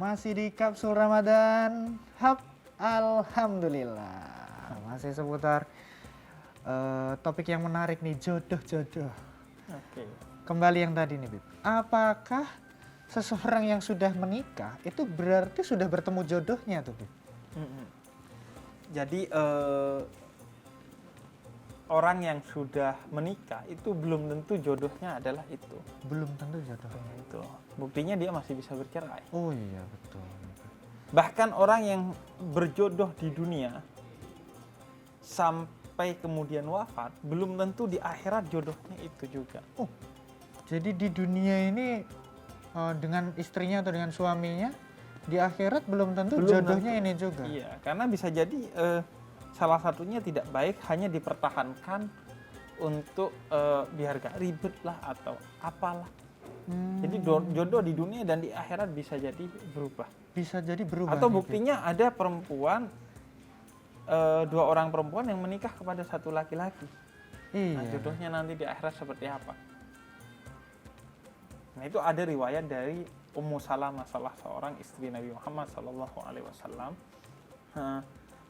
Masih di Kapsul Ramadan Hub, alhamdulillah. Masih seputar topik yang menarik nih, jodoh-jodoh. Oke. Kembali yang tadi nih, Bib. Apakah seseorang yang sudah menikah itu berarti sudah bertemu jodohnya tuh, Bib? Jadi orang yang sudah menikah itu belum tentu jodohnya adalah itu. Belum tentu jodohnya. Itu. Buktinya dia masih bisa bercerai. Oh iya, betul. Bahkan orang yang berjodoh di dunia sampai kemudian wafat, belum tentu di akhirat jodohnya itu juga. Oh, jadi di dunia ini dengan istrinya atau dengan suaminya, di akhirat belum tentu jodohnya ini juga. Iya, karena bisa jadi salah satunya tidak baik, hanya dipertahankan untuk biar gak ribet lah atau apalah. Jadi jodoh di dunia dan di akhirat bisa jadi berubah. Bisa jadi berubah. Atau buktinya ada perempuan, dua orang perempuan yang menikah kepada satu laki-laki. Iya. Nah, jodohnya nanti di akhirat seperti apa? Nah, itu ada riwayat dari Ummu Salamah, salah seorang istri Nabi Muhammad SAW.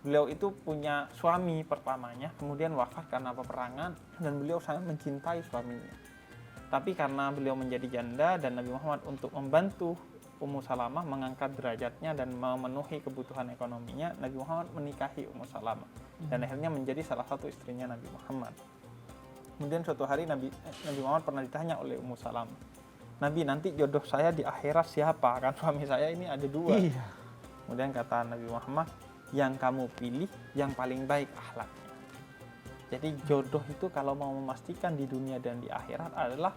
Beliau itu punya suami pertamanya, kemudian wafat karena peperangan, dan beliau sangat mencintai suaminya. Tapi karena beliau menjadi janda dan Nabi Muhammad untuk membantu Ummu Salamah mengangkat derajatnya dan memenuhi kebutuhan ekonominya, Nabi Muhammad menikahi Ummu Salamah dan akhirnya menjadi salah satu istrinya Nabi Muhammad. Kemudian suatu hari Nabi Muhammad pernah ditanya oleh Ummu Salamah, Nabi, nanti jodoh saya di akhirat siapa? Kan suami saya ini ada dua. Iya. Kemudian kata Nabi Muhammad, yang kamu pilih yang paling baik akhlaknya. Jadi jodoh itu kalau mau memastikan di dunia dan di akhirat adalah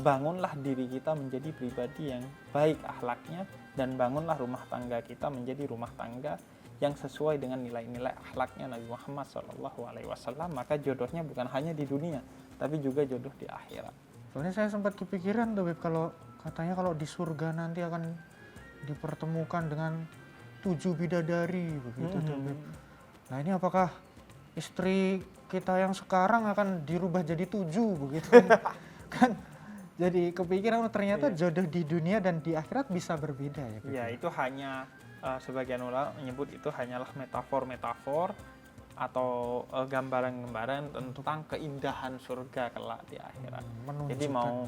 bangunlah diri kita menjadi pribadi yang baik akhlaknya, dan bangunlah rumah tangga kita menjadi rumah tangga yang sesuai dengan nilai-nilai akhlaknya Nabi Muhammad SAW. Maka jodohnya bukan hanya di dunia, tapi juga jodoh di akhirat. Soalnya saya sempat kepikiran tuh, Beb, kalau katanya kalau di surga nanti akan dipertemukan dengan 7 bidadari begitu tuh, Beb. Nah, ini apakah istri kita yang sekarang akan dirubah jadi 7 begitu? Kan jadi kepikiran ternyata jodoh di dunia dan di akhirat bisa berbeda ya, Beb. Ya, itu hanya sebagian ulama menyebut itu hanyalah metafor atau gambaran-gambaran tentang keindahan surga kelak di akhirat. Jadi mau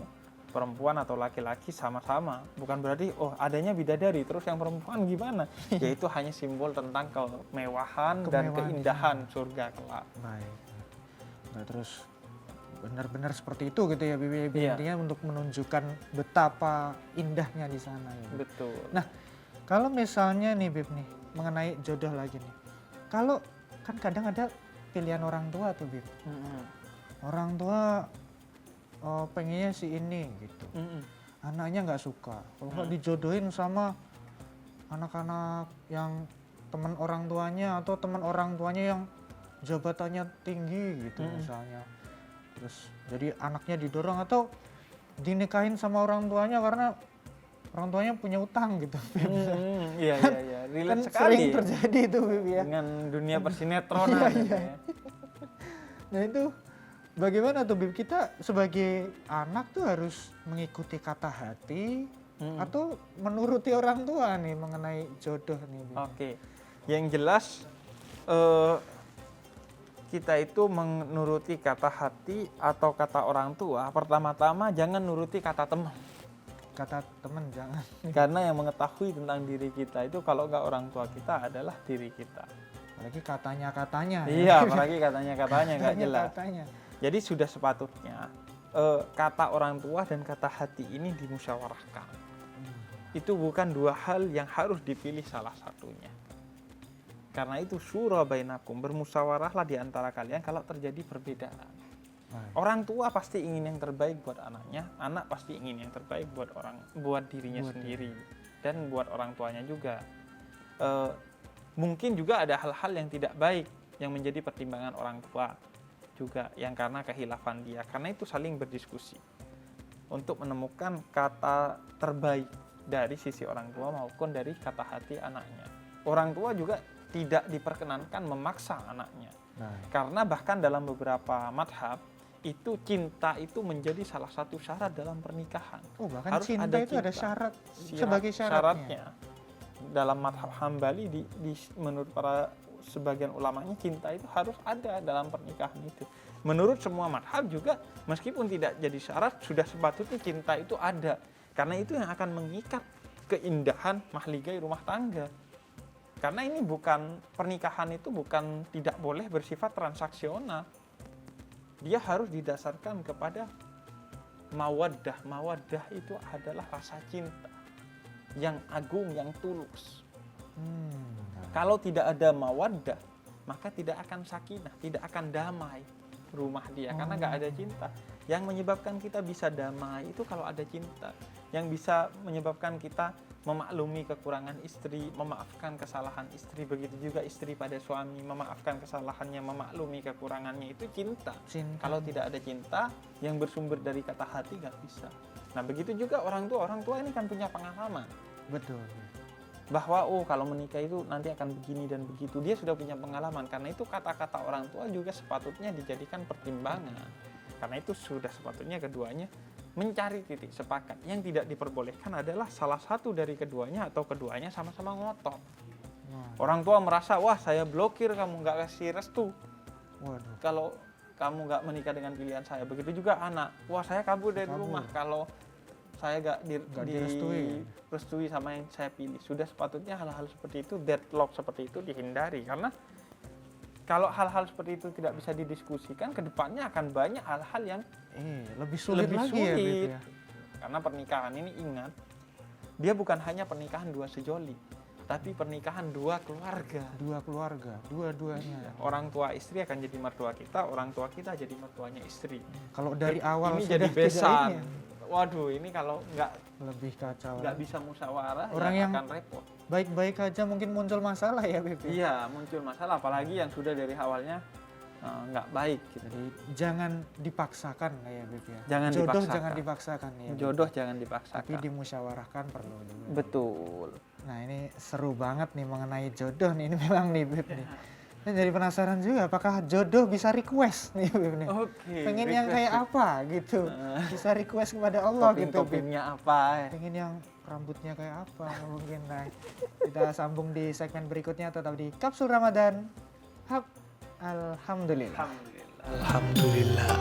perempuan atau laki-laki sama-sama, bukan berarti adanya bidadari terus yang perempuan gimana. Yaitu hanya simbol tentang kemewahan dan keindahan surga kelak. Baik. Nah, terus benar-benar seperti itu gitu ya, Bibi. Intinya untuk menunjukkan betapa indahnya di sana ya, Bib. Betul. Nah, kalau misalnya nih, Bib, nih mengenai jodoh lagi nih. Kalau kan kadang ada pilihan orang tua tuh, Bib. Orang tua pengennya si ini gitu. Anaknya nggak suka. Kalau nggak dijodohin sama anak-anak yang teman orang tuanya atau teman orang tuanya yang jabatannya tinggi gitu misalnya. Terus jadi anaknya didorong atau dinikahin sama orang tuanya karena orang tuanya punya utang gitu. Iya. Relate Kan sekali. sering terjadi itu, Bib, ya. Dengan dunia persinetronan. Iya. Nah, itu bagaimana tuh, Bib? Kita sebagai anak tuh harus mengikuti kata hati atau menuruti orang tua nih mengenai jodoh nih, Bib? Oke. Yang jelas kita itu menuruti kata hati atau kata orang tua, pertama-tama jangan nuruti kata teman. Kata teman jangan. Karena yang mengetahui tentang diri kita itu kalau nggak orang tua kita adalah diri kita. Apalagi katanya-katanya. Iya, apalagi katanya-katanya nggak jelas. Katanya. Jadi sudah sepatutnya kata orang tua dan kata hati ini dimusyawarahkan. Itu bukan dua hal yang harus dipilih salah satunya. Karena itu syura bainakum, bermusyawarahlah di antara kalian kalau terjadi perbedaan. Orang tua pasti ingin yang terbaik buat anaknya, anak pasti ingin yang terbaik buat dirinya sendiri dan buat orang tuanya juga. Mungkin juga ada hal-hal yang tidak baik yang menjadi pertimbangan orang tua juga, yang karena kehilafan dia. Karena itu saling berdiskusi untuk menemukan kata terbaik dari sisi orang tua maupun dari kata hati anaknya. Orang tua juga tidak diperkenankan memaksa anaknya. Karena bahkan dalam beberapa madhab itu cinta itu menjadi salah satu syarat dalam pernikahan. Bahkan harus cinta ada itu ada syarat sebagai syaratnya. dalam madhab Hambali menurut para sebagian ulamanya cinta itu harus ada dalam pernikahan itu. Menurut semua madhab juga meskipun tidak jadi syarat sudah sepatutnya cinta itu ada, karena itu yang akan mengikat keindahan mahligai rumah tangga. Karena ini bukan, pernikahan itu bukan tidak boleh bersifat transaksional, dia harus didasarkan kepada mawaddah. Mawaddah itu adalah rasa cinta yang agung, yang tulus. Kalau tidak ada mawaddah, maka tidak akan sakinah, tidak akan damai rumah dia, karena nggak ada cinta. Yang menyebabkan kita bisa damai itu kalau ada cinta. Yang bisa menyebabkan kita memaklumi kekurangan istri, memaafkan kesalahan istri, begitu juga istri pada suami, memaafkan kesalahannya, memaklumi kekurangannya, itu cinta. Kalau tidak ada cinta yang bersumber dari kata hati, nggak bisa. Nah begitu juga orang tua ini kan punya pengalaman. Betul. Bahwa kalau menikah itu nanti akan begini dan begitu, dia sudah punya pengalaman. Karena itu kata-kata orang tua juga sepatutnya dijadikan pertimbangan. Karena itu sudah sepatutnya keduanya mencari titik sepakat. Yang tidak diperbolehkan adalah salah satu dari keduanya atau keduanya sama-sama ngotot. Orang tua merasa, wah saya blokir, kamu nggak kasih restu. Waduh. Kalau kamu nggak menikah dengan pilihan saya. Begitu juga anak, wah saya kabur dari rumah kalau saya nggak direstui sama yang saya pilih. Sudah sepatutnya hal-hal seperti itu, deadlock seperti itu dihindari. Karena kalau hal-hal seperti itu tidak bisa didiskusikan, kedepannya akan banyak hal-hal yang lebih sulit lagi ya, Bib, ya. Karena pernikahan ini, ingat, dia bukan hanya pernikahan dua sejoli, tapi pernikahan dua keluarga. Dua-duanya. Orang tua istri akan jadi mertua kita, orang tua kita jadi mertuanya istri. Kalau dari awal ini sudah jadi besan. ini, Waduh, ini kalau nggak lebih kacau. Nggak bisa musyawarah, orang yang akan repot. Baik-baik aja mungkin muncul masalah ya, Bib. Iya, muncul masalah, apalagi yang sudah dari awalnya nggak baik. Gitu. Jadi jangan dipaksakan ya, Bib, ya. Jodoh jangan dipaksakan ya. Jodoh jangan dipaksakan. Tapi dimusyawarahkan perlu juga. Betul. Nah ini seru banget nih mengenai jodoh nih, ini memang nih, Bib nih. Dan jadi penasaran juga apakah jodoh bisa request nih, Bib nih. Oke. Pengen yang kayak apa gitu. Bisa request kepada Allah gitu, Bib. Toppingnya apa? Pengen yang rambutnya kayak apa mungkin. Nah, kita sambung di segmen berikutnya, tetap di Kapsul Ramadan Hub. Alhamdulillah. Alhamdulillah.